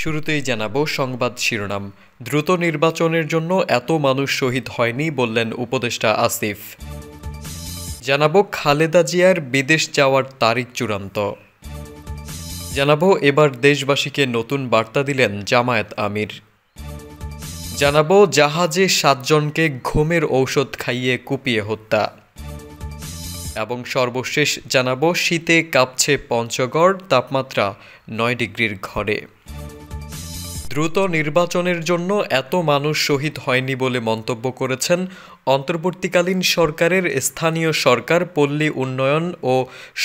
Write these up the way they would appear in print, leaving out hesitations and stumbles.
শুরুতেই জানাবো সংবাদ শিরোনাম। দ্রুত নির্বাচনের জন্য এত মানুষ শহীদ হয়নি বললেন উপদেষ্টা আসিফ। জানাবো খালেদা জিয়ার বিদেশ যাওয়ার তারিখ চূড়ান্ত। জানাবো এবার দেশবাসীকে নতুন বার্তা দিলেন জামায়াত আমির। জানাবো জাহাজে 7 জনকে ঘুমের ঔষধ খাইয়ে কুপিয়ে হত্যা। এবং সর্বশেষ জানাবো শীতে কাঁপছে পঞ্চগড়, তাপমাত্রা 9 ডিগ্রির ঘরে। দ্রুত নির্বাচনের জন্য এত মানুষ শহীদ হয়নি বলে মন্তব্য করেছেন অন্তর্বর্তীকালীন সরকারের স্থানীয় সরকার, পল্লী উন্নয়ন ও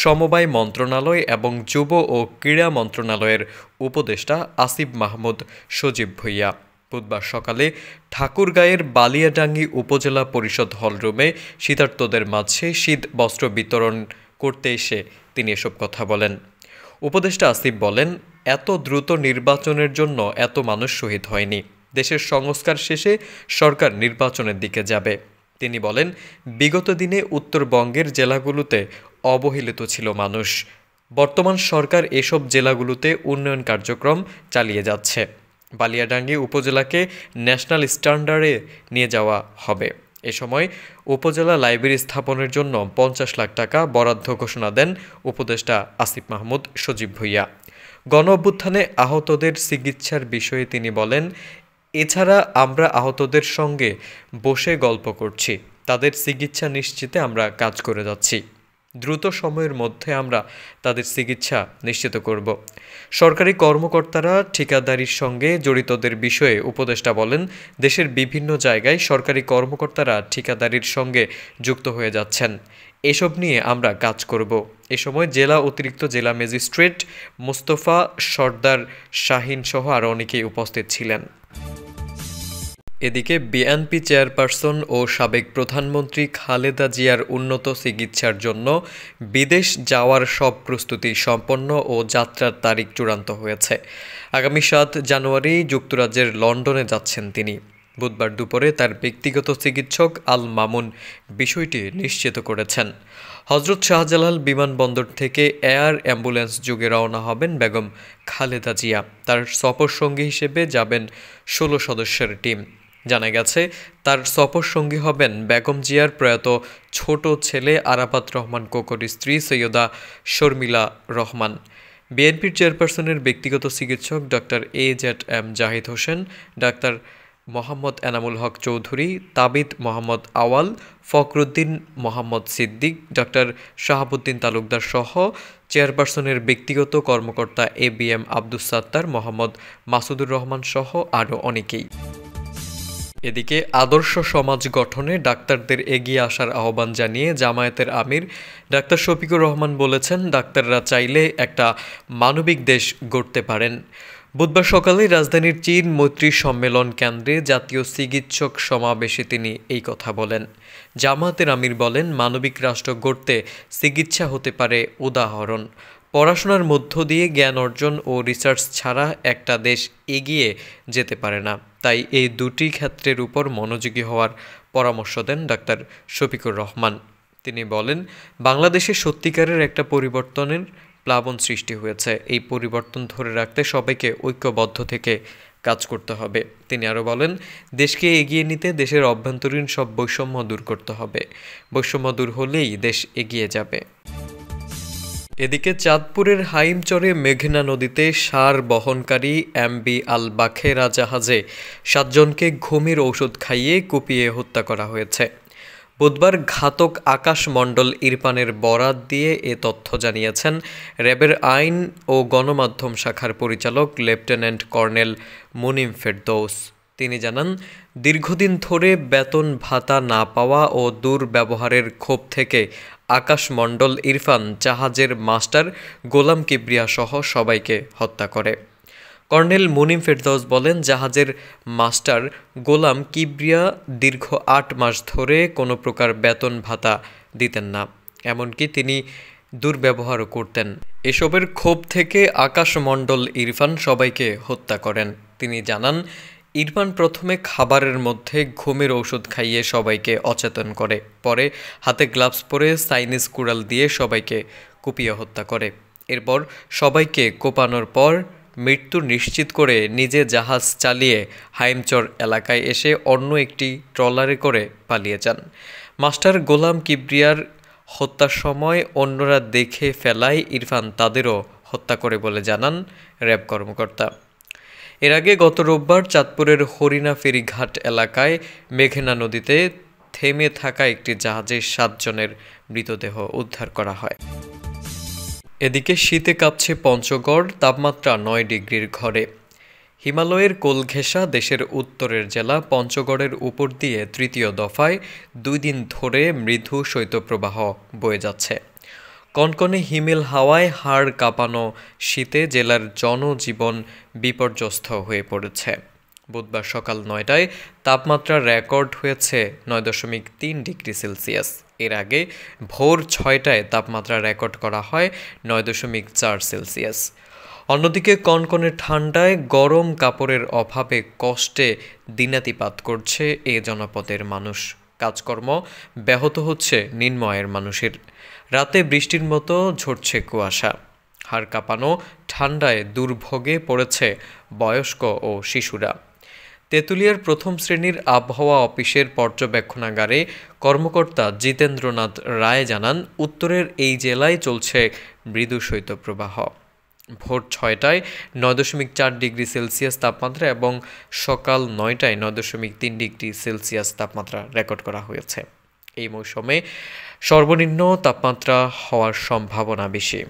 সমবায় মন্ত্রণালয় এবং যুব ও ক্রীড়া মন্ত্রণালয়ের উপদেষ্টা আসিফ মাহমুদ সজীব ভুঁইয়া। বুধবার সকালে ঠাকুরগাঁয়ের বালিয়াডাঙ্গি উপজেলা পরিষদ হলরুমে শীতার্তদের মাঝে শীত বস্ত্র বিতরণ করতে এসে তিনি এসব কথা বলেন। উপদেষ্টা আসিফ বলেন, এত দ্রুত নির্বাচনের জন্য এত মানুষ শহীদ হয়নি। দেশের সংস্কার শেষে সরকার নির্বাচনের দিকে যাবে। তিনি বলেন, বিগত দিনে উত্তরবঙ্গের জেলাগুলোতে অবহেলিত ছিল মানুষ। বর্তমান সরকার এসব জেলাগুলোতে উন্নয়ন কার্যক্রম চালিয়ে যাচ্ছে। বালিয়াডাঙ্গি উপজেলাকে ন্যাশনাল স্ট্যান্ডার্ডে নিয়ে যাওয়া হবে। এ সময় উপজেলা লাইব্রেরি স্থাপনের জন্য 50 লাখ টাকা বরাদ্দ ঘোষণা দেন উপদেষ্টা আসিফ মাহমুদ সজীব ভুঁইয়া। গণ অভ্যুত্থানে আহতদের চিকিৎসার বিষয়ে তিনি বলেন, এছাড়া আমরা আহতদের সঙ্গে বসে গল্প করছি, তাদের চিকিৎসা নিশ্চিতে আমরা কাজ করে যাচ্ছি। দ্রুত সময়ের মধ্যে আমরা তাদের চিকিৎসা নিশ্চিত করব। সরকারি কর্মকর্তারা ঠিকাদারির সঙ্গে জড়িতদের বিষয়ে উপদেষ্টা বলেন, দেশের বিভিন্ন জায়গায় সরকারি কর্মকর্তারা ঠিকাদারির সঙ্গে যুক্ত হয়ে যাচ্ছেন। এসব নিয়ে আমরা কাজ করব। এ সময় জেলা অতিরিক্ত জেলা ম্যাজিস্ট্রেট মোস্তফা সর্দার শাহিন সহ আরও অনেকেই উপস্থিত ছিলেন। এদিকে বিএনপি চেয়ারপারসন ও সাবেক প্রধানমন্ত্রী খালেদা জিয়ার উন্নত চিকিৎসার জন্য বিদেশ যাওয়ার সব প্রস্তুতি সম্পন্ন ও যাত্রার তারিখ চূড়ান্ত হয়েছে। আগামী 7 জানুয়ারি যুক্তরাজ্যের লন্ডনে যাচ্ছেন তিনি। বুধবার দুপুরে তার ব্যক্তিগত চিকিৎসক আল মামুন বিষয়টি নিশ্চিত করেছেন। হজরত শাহজালাল বিমানবন্দর থেকে এয়ার অ্যাম্বুলেন্স যোগে রওনা হবেন বেগম খালেদা জিয়া। তার সফরসঙ্গী হিসেবে যাবেন 16 সদস্যের টিম। জানা গেছে, তার সফরসঙ্গী হবেন বেগম জিয়ার প্রয়াত ছোট ছেলে আরাফাত রহমান কোকোর স্ত্রী সৈয়দা শর্মিলা রহমান। বিএনপির চেয়ারপারসনের ব্যক্তিগত চিকিৎসক ডক্টর AZM জাহিদ হোসেন, ডাক্তার মোহাম্মদ এনামুল হক চৌধুরী, তাবিদ মোহাম্মদ আওয়াল, ফখরুদ্দিন মোহাম্মদ সিদ্দিক, ডক্টর শাহাবুদ্দিন তালুকদার সহ চেয়ারপারসনের ব্যক্তিগত কর্মকর্তা ABM আব্দুস সাত্তার, মোহাম্মদ মাসুদুর রহমান সহ আরও অনেকেই। এদিকে আদর্শ সমাজ গঠনে ডাক্তারদের এগিয়ে আসার আহ্বান জানিয়ে জামায়াতের আমির ডাক্তার শফিকুর রহমান বলেছেন, ডাক্তাররা চাইলে একটা মানবিক দেশ গড়তে পারেন। বুধবার সকালে রাজধানীর চীন মৈত্রী সম্মেলন কেন্দ্রে জাতীয় চিকিৎসক সমাবেশে তিনি এই কথা বলেন। জামায়াতের আমির বলেন, মানবিক রাষ্ট্র গড়তে চিকিৎসা হতে পারে উদাহরণ। পড়াশোনার মধ্য দিয়ে জ্ঞান অর্জন ও রিসার্চ ছাড়া একটা দেশ এগিয়ে যেতে পারে না। তাই এই দুটি ক্ষেত্রের উপর মনোযোগী হওয়ার পরামর্শ দেন ডাক্তার শফিকুর রহমান। তিনি বলেন, বাংলাদেশে সত্যিকারের একটা পরিবর্তনের প্লাবন সৃষ্টি হয়েছে। এই পরিবর্তন ধরে রাখতে সবাইকে ঐক্যবদ্ধ থেকে কাজ করতে হবে। তিনি আরও বলেন, দেশকে এগিয়ে নিতে দেশের অভ্যন্তরীণ সব বৈষম্য দূর করতে হবে। বৈষম্য দূর হলেই দেশ এগিয়ে যাবে। এদিকে চাঁদপুরের হাইমচরে মেঘনা নদীতে সার বহনকারী MV আল বাখেরা জাহাজে 7 জনকে ঘুমের ঔষধ খাইয়ে কুপিয়ে হত্যা করা হয়েছে। বুধবার ঘাতক আকাশ মণ্ডল ইরফানের বরাত দিয়ে এ তথ্য জানিয়েছেন র্যাবের আইন ও গণমাধ্যম শাখার পরিচালক লেফটেন্যান্ট কর্নেল মুনিম ফেরদৌস। তিনি জানান, দীর্ঘদিন ধরে বেতন ভাতা না পাওয়া ও দুর্ব্যবহারের ক্ষোভ থেকে আকাশ মণ্ডল ইরফান জাহাজের মাস্টার গোলাম কিবরিয়া সহ সবাইকে হত্যা করে। কর্নেল মুনিম ফেরদৌস বলেন, জাহাজের মাস্টার গোলাম কিবরিয়া দীর্ঘ 8 মাস ধরে কোনো প্রকার বেতন ভাতা দিতেন না, এমনকি তিনি দুর্ব্যবহারও করতেন। এসবের ক্ষোভ থেকে আকাশ মণ্ডল ইরফান সবাইকে হত্যা করেন। তিনি জানান, ইরফান প্রথমে খাবারের মধ্যে ঘুমের ঔষধ খাইয়ে সবাইকে অচেতন করে, পরে হাতে গ্লাভস পরে চাইনিজ কুড়াল দিয়ে সবাইকে কুপিয়ে হত্যা করে। এরপর সবাইকে কোপানোর পর মৃত্যু নিশ্চিত করে নিজে জাহাজ চালিয়ে হাইমচর এলাকায় এসে অন্য একটি ট্রলারে করে পালিয়ে যান। মাস্টার গোলাম কিবরিয়ার হত্যার সময় অন্যরা দেখে ফেলায় ইরফান তাদেরও হত্যা করে বলে জানান র্যাব কর্মকর্তা। এর আগে গত রোববার চাঁদপুরের হরিণা ফেরিঘাট এলাকায় মেঘনা নদীতে থেমে থাকা একটি জাহাজে 7 জনের মৃতদেহ উদ্ধার করা হয়। এদিকে শীতে কাঁপছে পঞ্চগড়, তাপমাত্রা 9 ডিগ্রির ঘরে। হিমালয়ের কোল ঘেঁষা দেশের উত্তরের জেলা পঞ্চগড়ের উপর দিয়ে তৃতীয় দফায় 2 দিন ধরে মৃদু শৈত্যপ্রবাহ বয়ে যাচ্ছে। কনকনে হিমেল হাওয়ায় হাড় কাঁপানো শীতে জেলার জনজীবন বিপর্যস্ত হয়ে পড়েছে। বুধবার সকাল 9টায় তাপমাত্রা রেকর্ড হয়েছে 9.3 ডিগ্রি সেলসিয়াস। এর আগে ভোর 6টায় তাপমাত্রা রেকর্ড করা হয় 9.4 সেলসিয়াস। অন্যদিকে কনকনে ঠান্ডায় গরম কাপড়ের অভাবে কষ্টে দিনাতিপাত করছে এ জনপদের মানুষ। কাজকর্ম ব্যাহত হচ্ছে নিম্ন আয়ের মানুষের। রাতে বৃষ্টির মতো ঝরছে কুয়াশা। হাড় কাঁপানো ঠান্ডায় দুর্ভোগে পড়েছে বয়স্ক ও শিশুরা। তেঁতুলিয়ার প্রথম শ্রেণীর আবহাওয়া অফিসের পর্যবেক্ষণাগারে কর্মকর্তা জিতেন্দ্রনাথ রায় জানান, উত্তরের এই জেলায় চলছে মৃদু শৈত্যপ্রবাহ। ভোর 6টায় 9.4 ডিগ্রি সেলসিয়াস তাপমাত্রা এবং সকাল 9টায় 9.3 ডিগ্রি সেলসিয়াস তাপমাত্রা রেকর্ড করা হয়েছে। এই মৌসুমে সর্বনিম্ন তাপমাত্রা হওয়ার সম্ভাবনা বেশি।